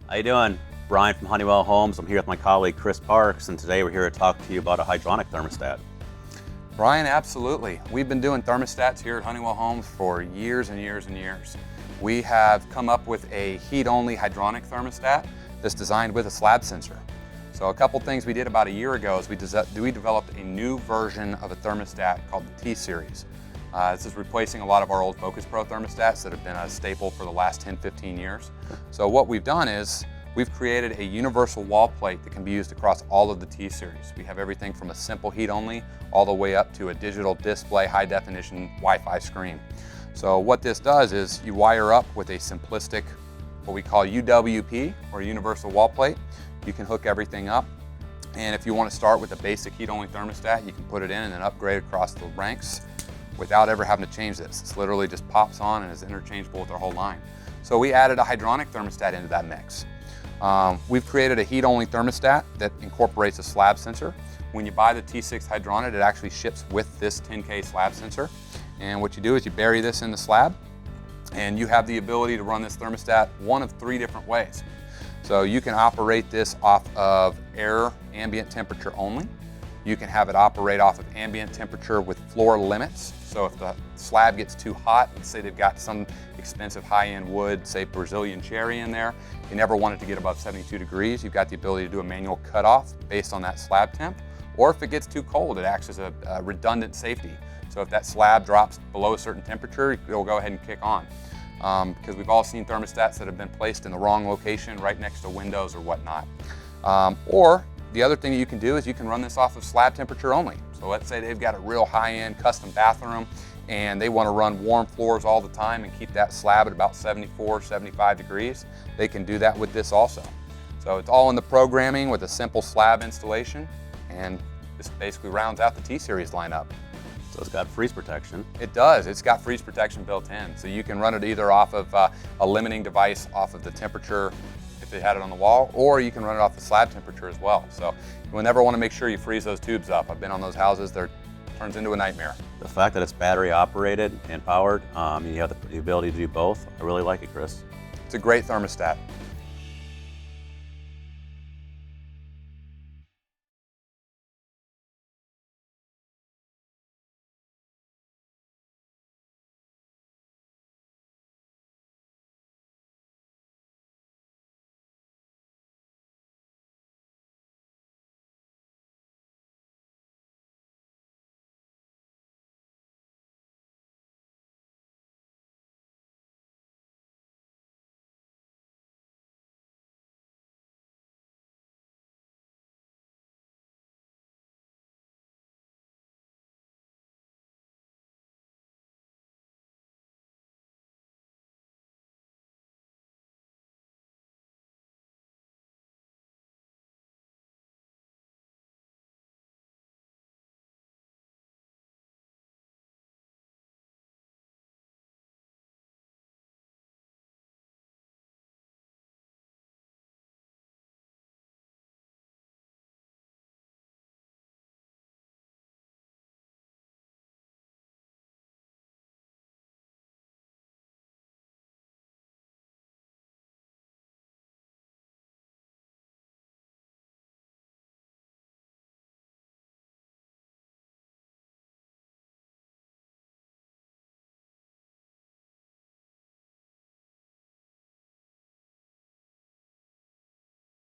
How you doing? Brian from Honeywell Homes. I'm here with my colleague Chris Parks, and today we're here to talk to you about a hydronic thermostat. Brian, absolutely. We've been doing thermostats here at Honeywell Homes for years and years and years. We have come up with a heat-only hydronic thermostat that's designed with a slab sensor. So a couple things we did about a year ago is we developed a new version of a thermostat called the T-Series. This is replacing a lot of our old Focus Pro thermostats that have been a staple for the last 10-15 years. So what we've done is we've created a universal wall plate that can be used across all of the T-Series. We have everything from a simple heat only all the way up to a digital display high definition Wi-Fi screen. So what this does is you wire up with a simplistic, what we call UWP, or universal wall plate. You can hook everything up, and if you want to start with a basic heat only thermostat, you can put it in and then upgrade across the ranks without ever having to change this. It's literally just pops on and is interchangeable with our whole line. So we added a hydronic thermostat into that mix. We've created a heat only thermostat that incorporates a slab sensor. When you buy the T6 Hydronic, it actually ships with this 10K slab sensor. And what you do is you bury this in the slab, and you have the ability to run this thermostat one of 3 different ways. So you can operate this off of air ambient temperature only. You can have it operate off of ambient temperature with floor limits. So if the slab gets too hot, let's say they've got some expensive high-end wood, say Brazilian cherry in there, you never want it to get above 72 degrees, you've got the ability to do a manual cutoff based on that slab temp. Or if it gets too cold, it acts as a redundant safety. So if that slab drops below a certain temperature, it'll go ahead and kick on. Because we've all seen thermostats that have been placed in the wrong location right next to windows or whatnot. Or the other thing that you can do is you can run this off of slab temperature only. So let's say they've got a real high-end custom bathroom and they want to run warm floors all the time and keep that slab at about 74, 75 degrees. They can do that with this also. So it's all in the programming with a simple slab installation, and this basically rounds out the T-Series lineup. So it's got freeze protection. It does. It's got freeze protection built in. So you can run it either off of a limiting device off of the temperature if they had it on the wall, or you can run it off the slab temperature as well. So you'll never want to make sure you freeze those tubes up. I've been on those houses, it turns into a nightmare. The fact that it's battery operated and powered, you have the ability to do both. I really like it, Chris. It's a great thermostat.